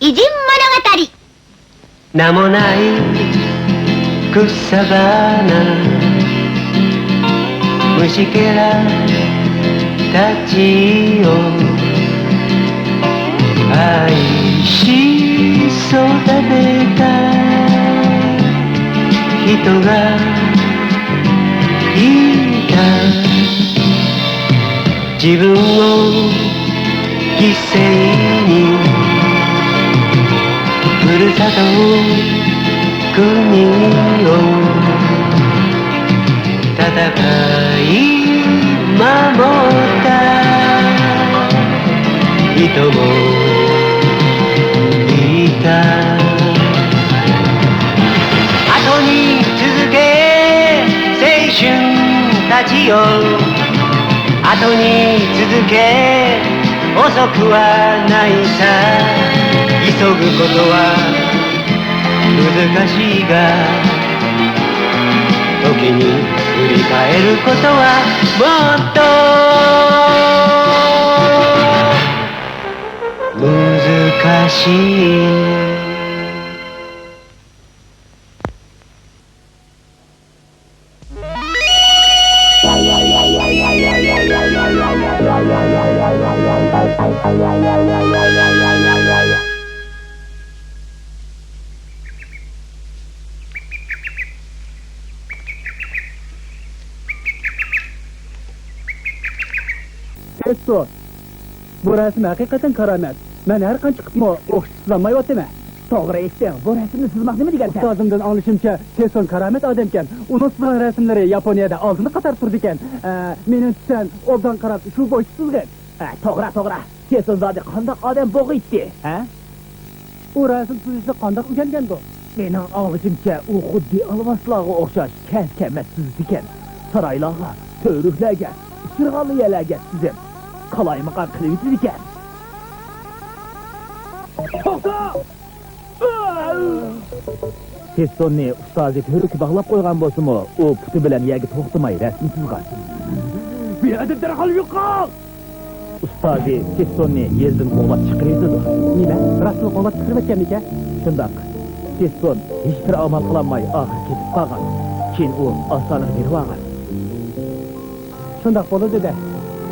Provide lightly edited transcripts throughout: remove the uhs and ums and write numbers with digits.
偉人物語。名もない草花虫けらたちを愛し育てた人がいた。自分を犠牲にふるさと国を戦い守った人もいた。後に続け青春たちよ、後に続け遅くはないさ。急ぐことは難しいが、時に振り返ることはもっと難しい。Testo, bu resim hakikaten karamet. Ben her kan çıkıp mı okşuzlanmayı oteme. Doğru ettin, bu resmini sızmak ne mi digersen? Ustazımdan anlaşımca Testo'nun karamet adamken, onun sızan resimleri Japonya'da ağzını katar durduken, menin sen obdan karab şu boş sızgın. Toğra. Testo zade kandak adam boğu itti. O resim sızışı kandak mı gelgen bu? Menin anlaşımca o xuddi alvaslağı okşaş, kent sızdiken. Saraylağı, tövrüklerge, sırgalı yerlerge sizin. Kalaymakar kılıvisiz iken. Toxta! Testo'nu ustazı törükü bağlap koygan bolsun mu? O putu bilen yerge toxtamay resmi sızgan. Bir adet derhal yuqal! Ustazı Testo'nu yerden qoğlap çıkırıydıdır. Nime? Rasını qoğlap çıkırıp etkenmike? Şundak, Teston hiçbir amal kılanmay ahir ketip kalgan. Keyin o asanı berip algan. Şundak bolu dede.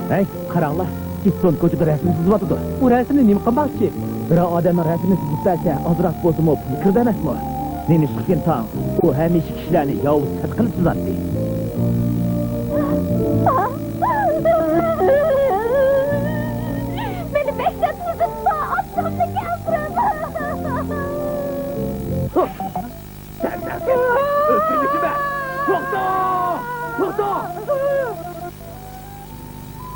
Hey, qaranglar, Teston ko'chada rasm sızıp atıdı. O resmini nima qilmoqchi? Bir adamın resmini sızıp berse azroq bo'lsa-mu pul kirdi emasmi? Neni chiqqan tong, u hamisha kishilarni yovuz tat qilib sızatdi. Beni bekletmedin mi? Aslanlı geldim. Sen dersin, öldürmüşsün ben! Toxta!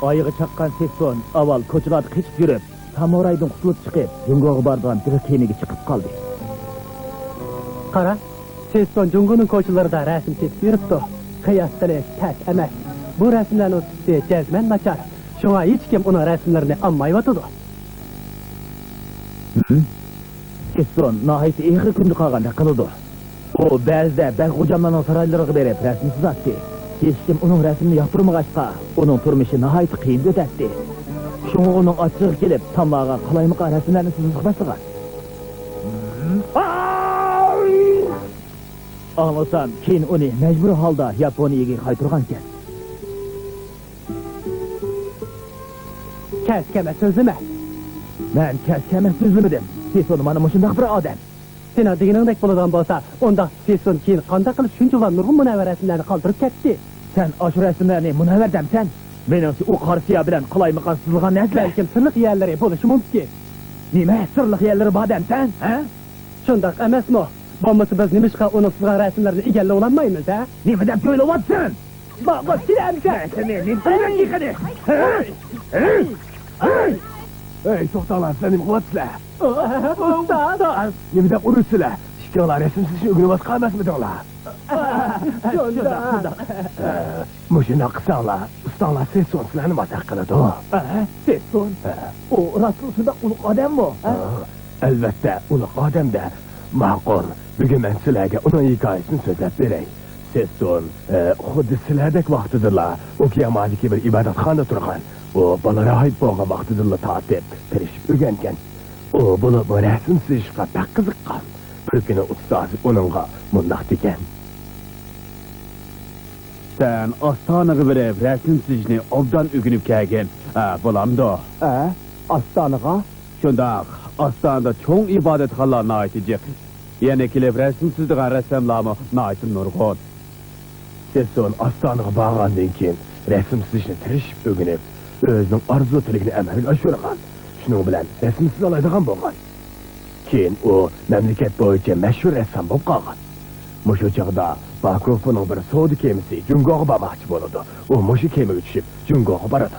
Ayığı çaqqan Teston avval ko'chalarda qechib yurib, samuraydan qutulib chiqib, Jungo'ga borgan bir kemiga chiqib qoldi. Qara, Teston Jungo'nun ko'chalarida rasm chekib yuribdi. Qiyosdalik tək emas. Bu rasmlarning usti jazman nachar. Shunga hech kim uning rasmlarini olmayotidi. Teston nahayt ehri kunni qolganda qiladi. O ba'zida Bag'ujamlarning saraylariga berib rasm sızatdi. Hech kim uning rasmini yoqtirmag'achqa, uning turmushi nahayt qiyin o'tadi. Shunga uning achchig'i kelib, tamog'iga qalaymiqa rasmlarni sızib boshlagan. Anlasan, keyin uni majbur holda Yaponiyaga qaytargan ekan. Kaskama so'zlama. Men kaskama so'zlamadim. Teston mana mushundaq bir odam. Sen deganingdek bo'ladigan bo'lsa, unda Teston keyin qanday qilib shunchalar nurg'un munavvar rasmlarni qoldirib ketdi? Sen ashu rasmlarni munavvar damsan. Menimcha u qarsiya bilan qalaymiqan sızilgan narsa. Balkim sirliq yerlari bo'lishi mumkin. Nima sirliq yerlari bor damsan, ha? Shundoq emasmi? Bo'lmasa biz nimishqa uning sızgan rasmlarini egallab olmaymiz, ha? Nima deb o'ylayapsan? Bak, silamsan. Sen nima yıkadı? Hey, to'xtanglar, sizlar nima qilyapsizlar? Ustaz! Nima deb urushsizlar? Shikanglar rasmsiz o'rganib qolmasmidinglar? Shundoq. Mushundoq qilsanglar, ustanglar Teston sizlarni mazax qiladi. Teston? O rasulsunda ulug' odammi? Albatta, ulug' odam-da. Ma'qul, bugun men sizlarga uning hikoyasini so'zlab beray. Teston, xuddi sizlardek vaqtidirlar. Okyamadagi bir ibodatxonada turgan. O bolalar hayit bo'lgan vaqtidirlar tatib, tirishib o'rgangan. O bunu bu resim sızışqa pek kızıqqan. Bir günü ustazı onunğa mundaq degen. Sen Astanaga berip resim sizini obdan ügünüp kelgen. Bulamdı. Astanaga? Şundaq, Astanada çoğun ibadetxanalarına ait ejek. Yine kilip resim sizdiğen ressamlarımı naitim nurgun. Siz son Astanaga bağlandan keyin resim sızışını tirişip ögünüp, özünün arzu tiligini əməlgə aşırğan. Şunun bilen resim siz alaydıgan bolğan. Keyin o memleket boyunca meşhur ressam bolup qalğan. Muşu çağda Bakurov'un bir soğudu kemisi Jungo'ga barmakçı boludu. O muşu kemiga düşüp Jungo'ga baradı.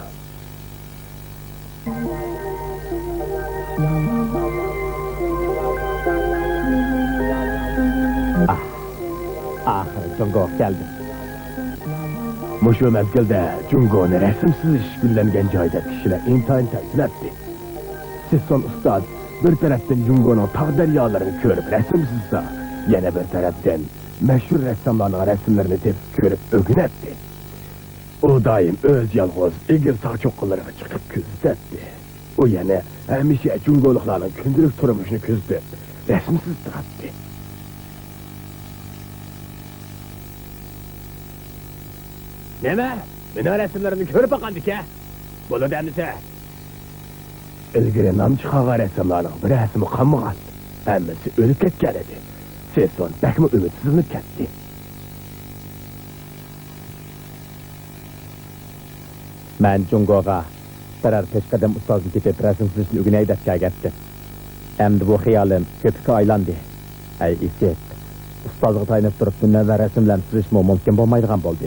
Ahir Jungo geldi. Muşu mezgilde Jungo'nu resimsiz iş güllengen joyda kişiler intayin tesir etti. Siz son ustad bir taraftan Jungo'nun tağ deryalarını körüp resimsizse, yana bir taraftan meşhur ressamlarının resimlerini tepki körüp ögün etti. O daim öz yalğız igir sağ çoqqalarına çıkıp küzdetti. O yana hemişe Jungo'luklarının kündürük turmuşunu küzdü, resimsiz tırattı. Neme? Mine resimlerini körüp bakandık ya. Bunu demlise. İlgiri nam çıkağa ressamlarının bir resmi kanmıgan. Hemmesi ölüp ketken edi. Siz son bekmi ümitsizlik ketdi. Ben Jungo'ga birer peşkadem ustazlık etip resimsiz için ügüne edep gelgettim. Hem de bu hiyalim köpükü aylandı. Ey İsmet, ustazlık tayınıp durup bundan resimlerini sızışma mümkün olmaydıgan boldu.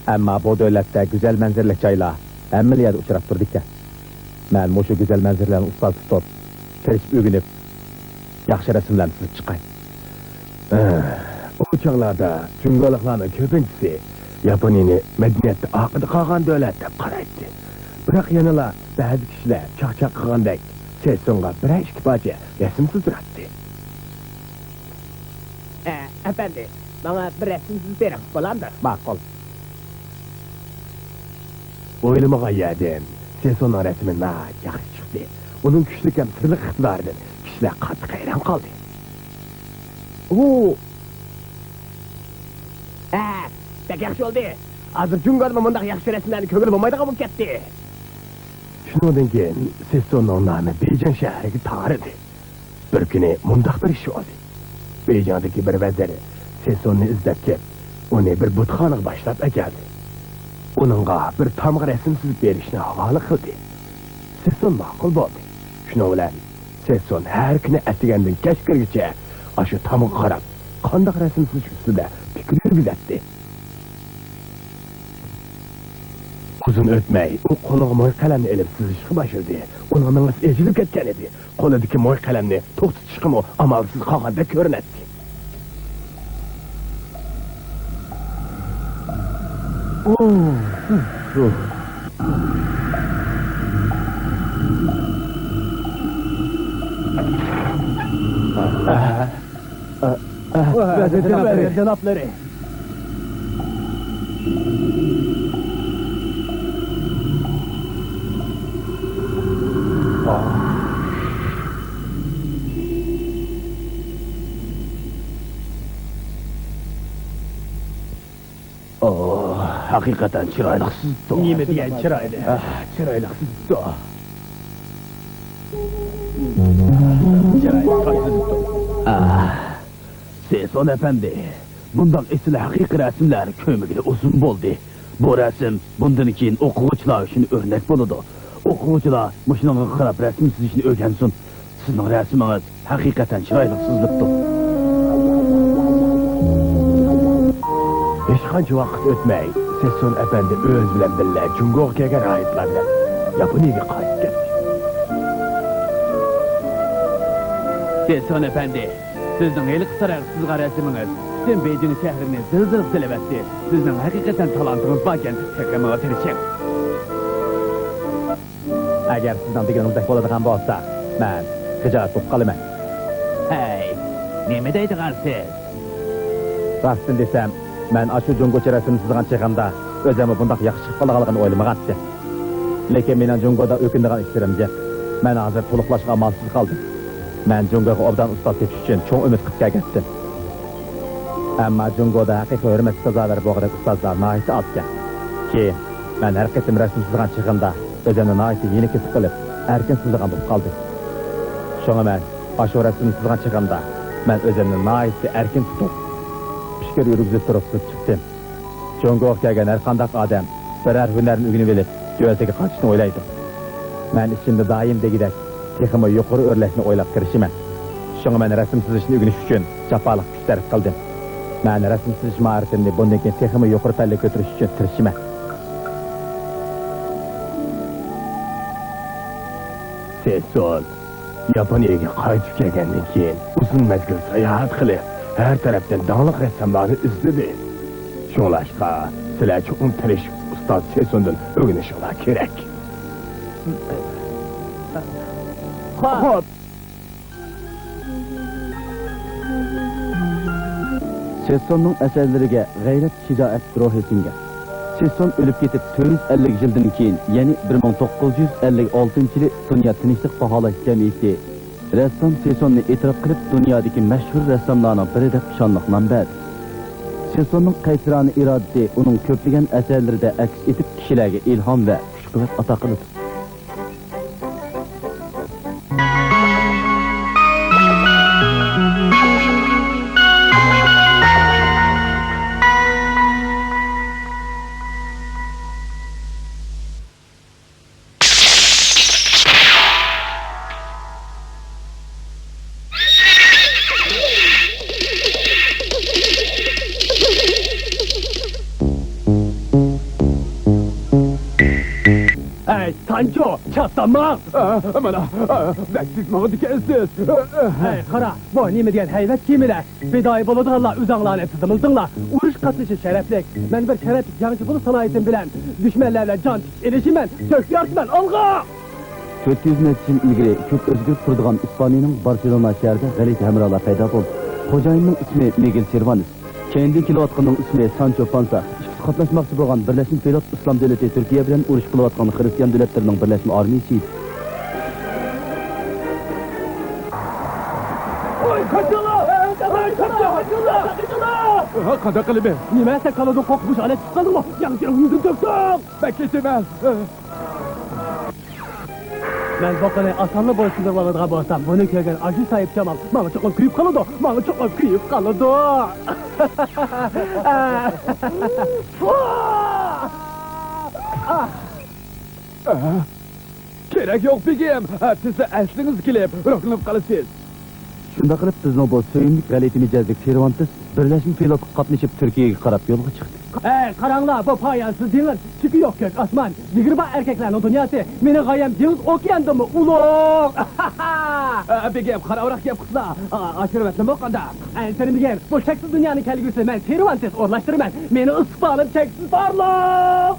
Ama bu devlette güzel menzirlik çayla emmeli yerde uçurap durduk ya. Ben bu şu güzel menzirlerini ustaz tutup, kirişip ügünüp, yaxşı resimlerini sızıp çıkayım. O çağlarda Jungo'luklarının köpüncüsü Yaponiyani medeniyette akıdı qalğan devlet dep qaraydı. Biroq yanıla bazı kişiler çaqçaq qilgandek siz songa birer ikki parça resim sızdıratdı. Efendi, bana bir resim siz verin, bulandır. Makul. Oylamağa yedim. Siz onun resmi yaxşı çıktı. Onun güçlük hem sırlık iqtidarıdan kişiler qattiq hayran qaldı. Pek yaxşı oldu. Hazır Jungo'nun mundaq yaxşı resimlerini köngülü bulmaydığı bu ketdi. Şundan keyin siz onun namı Beyjan şəhəriga tağırdı. Bir günü mundaq bir iş oldu. Beyjan'daki bir veziri siz onu izlep kep, onu bir butxanaga başlap ekeldi. Onunğa bir tamğı resimsiz berişini havalı qildi. Siz son ma'qul bo'ldi. Şunu bilan siz son her günü etigendin keşkirgiçe aşı tamğı qarab, qandaq resimsiz üstüde fikir yürgüzetdi. Uzun ötmey, o qoluğa moy qalamni elib sızışqı başladı. Onun anısı ejilip ketken edi. Qo'lidagi moy qalamni to'xtatishqimi o amalsiz qolganda ko'rinadi. Cenapları. Hakikaten çıraylıksız da. Nime diyen çıraylı. Çıraylıksız da. Seyson efendi, bundan esile hakiki resimler kömügüde uzun boldu. Bu resim bundan keyin okuğuçlar için örnek boludu. Okuğuçlar muşunun kırap resimsiz işini öğrensin. Sizin resminiz hakikaten çıraylıksızlıktı. Hiç qancha vaqt o'tmay, Sesson efendi öz bilan birga Jungo'ga kelgan rahiblar bilan Yaponiyaga qaytib ketdi. Seyson efendi, sizin eli kısarak sizga resiminiz Sen Beijing şehrini zır silip etti. Sizin hakikaten talantınız varken teklemeye tirişin. Eğer sizden degeninizde boladigan bolsa, ben hijolat bo'lib qolaman. Hey, nima deydigan siz? Rostini desam, men ashu Jungocha rasmni chizgan chig'imda o'zimni bundaq yaxshi chiqib qolganligini o'ylamagandim. Lekin mening Jungoda o'kindigan ishlarim yo'q. Men hozir to'liqlashga amalsiz qoldim. Men Jungoga obdan ustoz tepish uchun cho'ng umid qilib kelgandim. Ammo Jungoda haqiqiy hurmat sazovor bo'lgan ustozlar nihoyat ozgan. Keyin men har qatim rasm chizgan chig'imda o'zimni nihoyat yeni kesib qilib, erkin chizgan bo'lib qoldim. Shunga men ashu rasmni chizgan chig'imda men o'zimni nihoyat erkin tutib, fikr yurgizib turib chiqdim. Jungoga kelgan har qanday odam birer hunarni o'rganib olib, yo'lga qochishni o'ylaydi. Men ichimda doim degidek texmi yuqori o'rlashni o'ylab kirishiman. Shunga men rasm chizishni o'rganish uchun jafoliq kuch sarf qildim. Men rasm chizish mahoratimni bundan keyin texmi yuqori pallaga ko'tarish uchun tirishiman. Sesson, Yaponiyaga qaytib kelgandan keyin uzun mezgil sayohat qilib, har tarafdan dongli rassomlarni izladi. Shunlashqa, sizlar cho'qim tirish ustoz Sessondan o'rganishinglar kerak. Xo'p. Sessonning asarlariga g'ayrat, shijoat ruhi singan. Sesson o'lib ketib 450 yildan keyin, ya'ni 1956-yili Dunyo tinchlik baholash jamiyati rassom Sessonni e'tirof qilib, dunyodagi mashhur rassomlarning biri deb ishonmoqman berdi. Sessonning qaysirona irodasi uning ko'plagan asarlarida aks etib, kishilarga ilhom va kuch-quvvat ato qildi. Hey, Sancho, çatlanma! Mana, siz bana dikensiz. Hey, qara, bu nima degan hayvat kiyimilar? Fidoyi bo'ladiganlar o'zinglarni tizimildinglar. Urush qatnashi sharaflik. Men bir sharafli jangchi bo'lib sanoatim bilan dushmanlarga jon elishiman, so'kyarman, olg'a! 400 yil ilgari ko'p o'zgarib turadigan Ispaniyaning Barselona shahrida g'alati hamrolar paydo bo'ldi. Xo'jayinning ismi Miguel Cervantes. Kendi kelayotganning ismi Sancho Panza. Qatnashmoqchi bo'lgan Birlashma Davlat Islom davlati Turkiya bilan urush qilayotgan xristian davlatlarining birlashma armiyasi edi. Oy, kaçıla! Kaçıla! Qanday qilib? Nima sen qoladi qo'rqib ola chiqdingmi? Yangi yuzini to'kdim. Ben ketaman. Men boqani asonli bo'lsin deb oladigan bo'lsam, buni ko'rgan ajiz sahib Jamal menga cho'qib kuyib qoladi. Menga cho'qib kuyib qoladi. Kerak yo'q begim. Siz aslingizga kelib, ruhlanib qolasiz. Shunda qilib bizning bu so'yimlik g'alati mijozli Cervantes birlashma pilot qatnashib Turkiyaga qarab yo'lga chiqdi. Hey, qaranglar, bu poyansız dengiz, çünkü yok kök asman, yigirma erkeklerin dünyası, meni gayem dengiz okeandımı ulug'. Begim, qaravroq gap qilsa, Aşırıvetli qanda. Senin bilgen, bu cheksiz dünyanın kelgüsü, men Cervantes o'rlashtirman, meni ısıqlanib cheksiz barliq.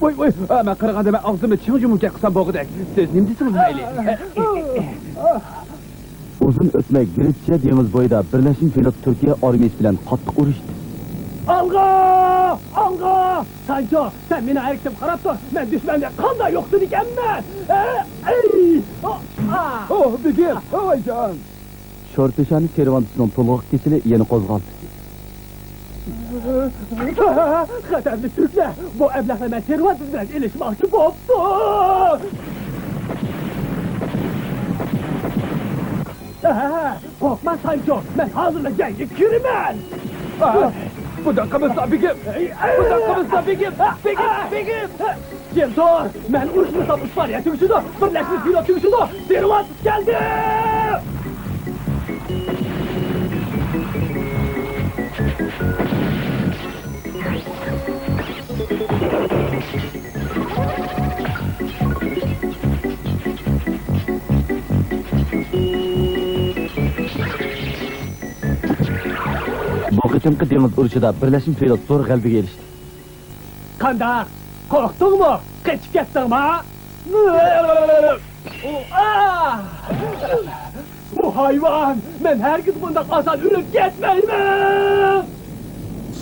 voy, men qaraganda men og'zimni ching-chumuka qilsam bo'g'idek. Siz nima deysiz, mayli? Uzun o'tmay Gretsiya dengiz bo'yida birlashma pilot Turkiya armiyasi bilan qattiq urushdi. Alga! Sancho, sen meni ayirtib qarab tur, men dushmanga qanday yo'qsin ekanman. Begim, voyjon. Sho'rpeshani Cervantesning to'lg'oq kesili yana qo'zg'aldi. Xatarli Türkler, bu ablahlar men Cervantes bilan ilishmoqchi bo'pti. Korkma Sancho, ben hazırla jangga kiraman. Bu daqiqamizda begim. Begim. Cemtor, men urushmasam Ispaniya tugishidi, birlashma pilot tugishidi. Cervantes keldi. Bu qitimqi dengiz urushida birlashma pilot zo'r g'alabaga erishdi. Qanday? Qo'rqdingmi? Qechib ketdingmi? Bu hayvan, men hergiz bundan oson o'lib ketmayman.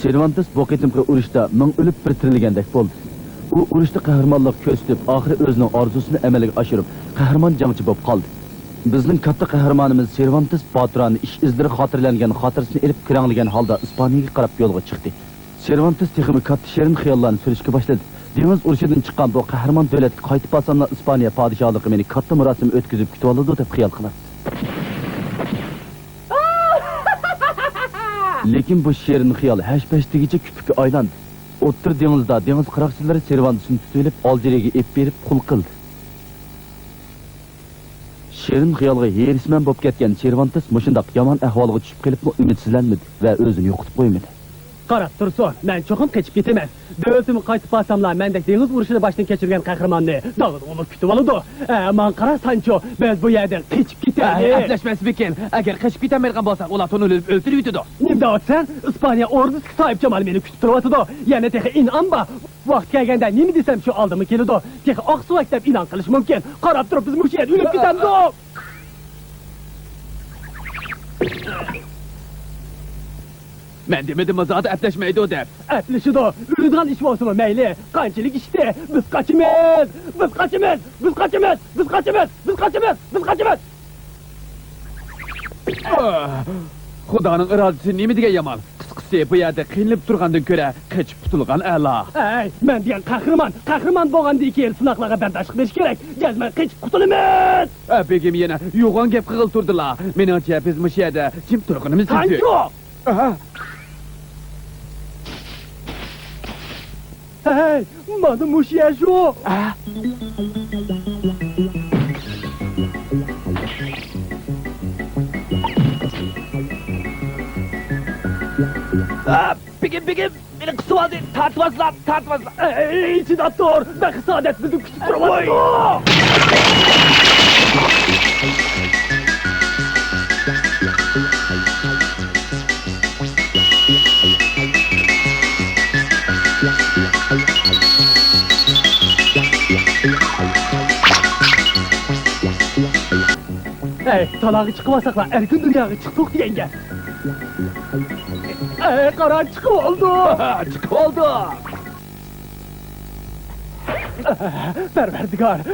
Cervantes bu qitimqi urushda ming o'lib bir tirilgandek bo'ldi. u urushda qahramonlik ko'rsatib, oxiri o'zining orzusini amalga oshirib, qahramon jangchi bo'lib qoldi. Bizning katta qahramonimiz Cervantes Patroni ish izlari xotirlangan xotirasini elib kiranglagan holda Ispaniyaga qarab yo'lga chiqdi. Cervantes texmi katta shirin xiyollarni surishga boshladi. Dengiz urushidan chiqqan bu qahramon davlatga qaytib olsam, Ispaniya podshohligi meni katta murosim o'tkazib kutib oladi deb xiyol qiladi. Lekin bu shirin xiyol hash-pashtigacha kutukka aylandi. O'ttir dengizda dengiz qaroqchilari Cervantesni tutib olib, Aljeriyaga ep berib qul qildi. Shirin xiyolga herisman bo'lib ketgan Cervantes mushundaq yomon ahvolga tushib qolib, umidsizlanmadi va o'zini yo'qotib qo'ymadi. Qarab tursin, men cho'qim qechib ketaman. Davlatim qaytib olsamlar, mendek dengiz urushini boshdan kechirgan qahramonni dog'ida o'lib kutib oladi. Men qara Sancho, biz bu yerdan qechib ketaylik. Aslashmas ekan. Agar qechib ketamaydigan bo'lsak, ular uni o'ldirib yutadi. Nimda o'tsan, Ispaniya ordusi soyib jamal meni kutib turyapti. Yana tex in'amba. Vaqt kelganda nima desam shu oldimga keladi. Tex oqsuvat deb inon qilish mumkin. Qarab turib biz mush yerda o'lib ketamiz. Men demedim azad atlashmaydi o deb. Atlashidi. O'ladigan ish bo'lsa mayli. Qanchalik ishdi? Biz qochamiz. Biz qochamiz. Biz qochamiz. Biz qochamiz. Biz qochamiz. Biz qochamiz. Xudoning irodasi nima degan yomon. Qisqasi bu yerda qiynalib turgandan ko'ra qechib qutulgan a'lo. Ey, men degan qahramon bo'lgandan keyin sinoqlarga bardoshlik berish kerak. Jazman qechib qutulamiz. Begim yana yo'g'on gap qilib turdilar. Meningcha biz mush yerda jim turganimiz kerak. Sancho! Hey, mana mush yer shu. Begim, meni qisib oldi. Tartibozlar. Ey, ichida tur. Ben hisodat bizni kutib turibdi. Ey, talağı çıkmasakla erkin dünyaya çıktık diyenge. Ey, karan çıkı oldu. Çıkıp oldu.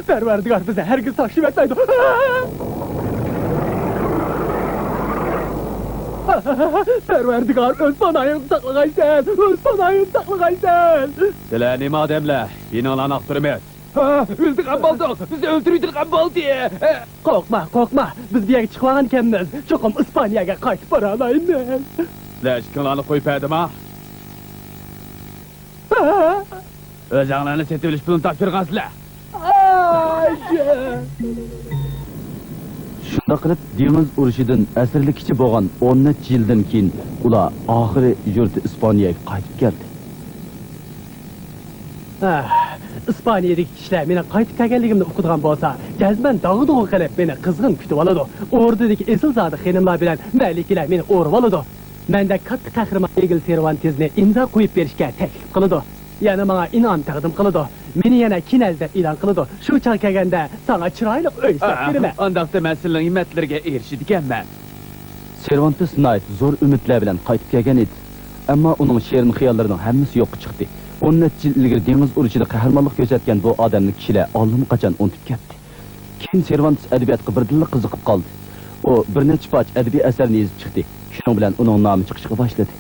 Perverdigar bize her gün takip etmeydi. Perverdigar, öz banayım saklıgaysen. Dile nima adamlar? Yine olan aktörümüz. Öldürgan boldik. Bizi öldürüydürgan boldi. Korkma. Biz bir yere çıkmagan ekanmiz. Çokum İspaniyaga qaytib bora olaymiz. Lashkanlarni qo'yib berdim ha? O'zinglarni setilish pulini topshirgansizlar. Shunda qilib dengiz urushidan asrlikcha bo'lgan 10 yildan keyin ular oxiri yurti Ispaniyaga qaytib keldi. İspaniyadagi kishilar meni qaytib kelganligimni uqtirgan bo'lsa, jazman dog'i qilib meni qizg'in kutib oladi. O'rdadagi esilzodi xonimlar bilan malikalar meni o'rib oladi. Menda katta qahramon Miguel Cervantesni imzo qo'yib berishga taklif qiladi. Yana menga inom taqdim qiladi. Meni yana kinalda e'lon qiladi. Shu chaq kelganda sana chiroyli uy sotiraman. Undaqda men sizning himmatlarga erishadiganman. Cervantes Knight zo'r umidlar bilan qaytib kelgan edi. Ammo uning she'rin xiyollarining hammasi yo'qqa chiqdi. 10 yil ilgari dengiz urushida qahramonlik ko'rsatgan bu odamni kishilar allaqachon unutib ketdi. Keyin Cervantes adabiyotga birdilla qiziqib qoldi. U bir necha poch adabiy asarni yozib chiqdi. Shuning bilan uning nomi chiqishga boshladi.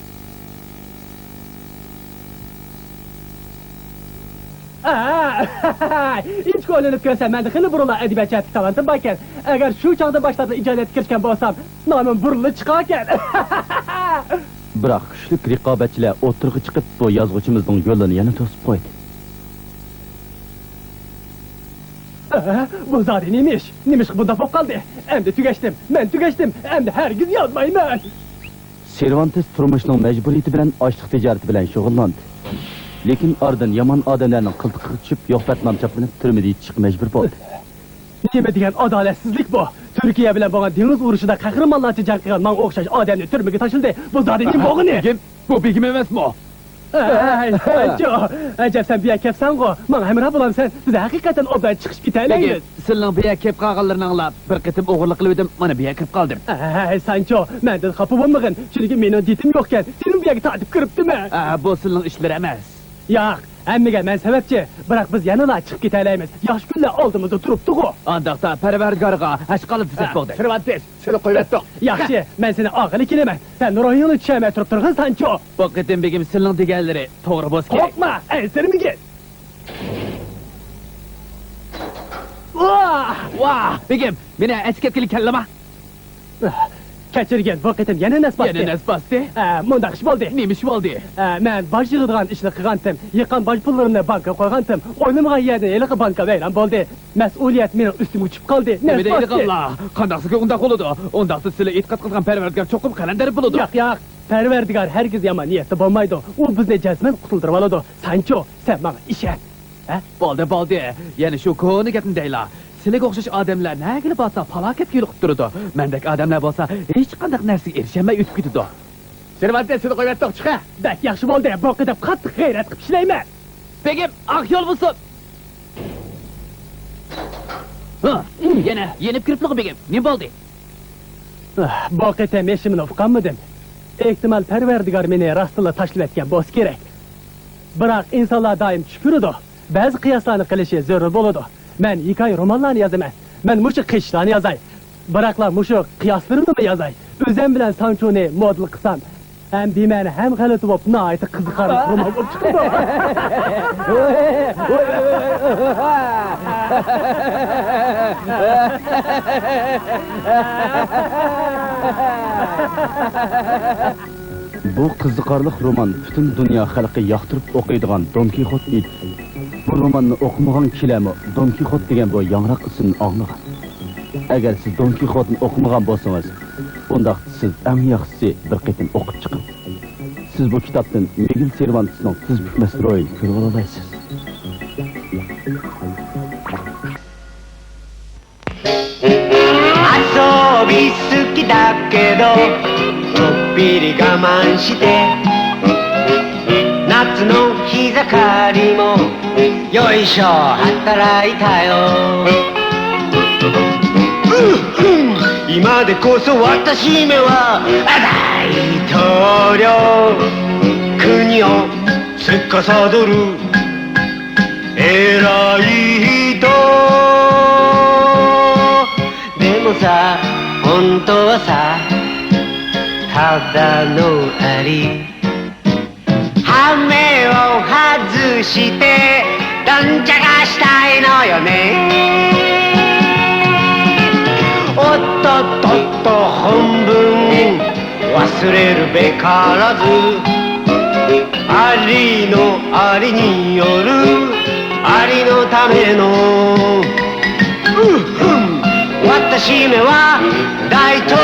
Hiç ko'rinib ko'rsam, menda xili burunlar adabiyot talentim bor ekan. Agar shu chog'da boshlab ijodiyatga kirishgan bo'lsam, nomim burilib chiqar ekan. Biroq kuchli raqobatchilar o'tirg'i chiqib, bu yozuvchimizning yo'lini yana to'sib qo'ydi. Bu zodi nemish bunda bo'lib qoldi. Endi tugashdim. Men tugashdim. Endi hargiz yozmayman. Cervantes turmushining majburiyati bilan ochliq tijorati bilan shug'ullandi. Lekin oradan yomon odamlarning qiltiqiga tushib, yo'qbatnom chaplanib turmida chiqib majbur bo'ldi. Nima degan adolatsizlik bu? Turkiya bilan bo'lgan dengiz urushida qahramonlarcha jang qilgan men o'xshash odamni turmaga tashildi. Bu zodi nima bo'lg'ini? Bu begim emasmi? Sancho, ajab sen bir kelsan-ku, men hamroh bo'lamsan. Biz haqiqatan obdan chiqib ketaylik. Sizning bu kelib qolganlarni anglab, bir qitim o'g'irlik qilib edim, mana bu yerga kirib qoldim. Sancho, mendan xafa bo'lmagin. Chunki mening ditim yo'q ekan. Sening bu yerga tatib kiribdimi? Bu sizning ishlar emas. Yo'q, Emmiga men sebepçi. Bırak biz yanına çıkıp giteleyimiz. Yaş gülle oldumuzu turuptuk o. Andaqda pervergarga haşqalı tizek boldu. Cervantes, seni koyvettik. Yaxşı, men seni ağıl ikilemen. Sen ruhiyonu çiğme turup durğun sanço. Bu qitim begim silning deganlari to'g'ri bo'lsa kerak. Korkma, ensirimi git. Vah! Vah, begim, meni etiketkilik kallama. Keçirgen, bu qitim yana nas bastı. Yana nas bastı. Mundaq iş boldu. Nima ish bo'ldi? Men baj yığıdığan işini qıgantim. Yıkan baj pullarını banka koygantim. Oynamagan yerden eliqi banka veyran boldu. Mesuliyet mening üstüme uçup kaldı. Nima deydi Allah? Qandaqsiga undaq bo'ladi? Undaqda sizlar e'tiqod qilgan Parvardigor cho'qim qalandar bo'ladi. Yo'q, Parvardigor herkes yaman niyatda bo'lmaydi. U bizni jazman qutuldirib oladi. Sancho, sen menga ishon. Bo'ldi. Yana shu ko'ni gapni deylar. Sizlarga o'xshash odamlar nagili bo'lsa falokatga yo'liqib turadi. Mendek odamlar bo'lsa hech qanday narsaga erishmay o'tib ketadi. Cervantes seni qo'yvatdik chiqa. Bak yaxshi bo'ldi. Bu qadar qattiq g'ayrat qilib ishlayman. Begim, aq yo'l bo'lsin. Yana yenib kiriblik begim. Nima bo'ldi? Bu qitim eshimni uqqanmidim. Ehtimal Parvardigor meni rastla tashlab etgan bo'lishi kerak. Biroq insonlar doim tushkuradi. Ba'zi qiyoslarni qilishi zarur bo'ladi. Men hikoya romanlarni yozaman. Men mushu qishlarni yozay. Biroqlar mushu qiyoslarini yozay. O'zim bilan Sanchoni model qilsam, hem bemani hem g'alati bo'lib, nihoyatda qiziqarli roman bo'lib chiqadi. Bu qiziqarli roman butun dunyo xalqi yoqtirib o'qiydigan Don Kixot edi. Bu romanni o'qimagan kishilarmi Don Kixot degan bu yangroq ismni anglagan. Agar siz Don Kixotni o'qimagan bo'lsangiz, unda siz eng yaxshisi bir qitim o'qib chiqing. Siz bu kitobdan Miguel Cervantesning tiz bukmas ro'yini ko'rib olasiz.遊び好きだけどちょっぴり我慢して夏の日盛りもよいしょ働いたよ今でこそ私めは大統領国を司る偉い人でもさ本当はさただのアリ羽目を外してどんちゃかしたいのよねおっとっとっと本文忘れるべからずありのありによるありのための私めは大統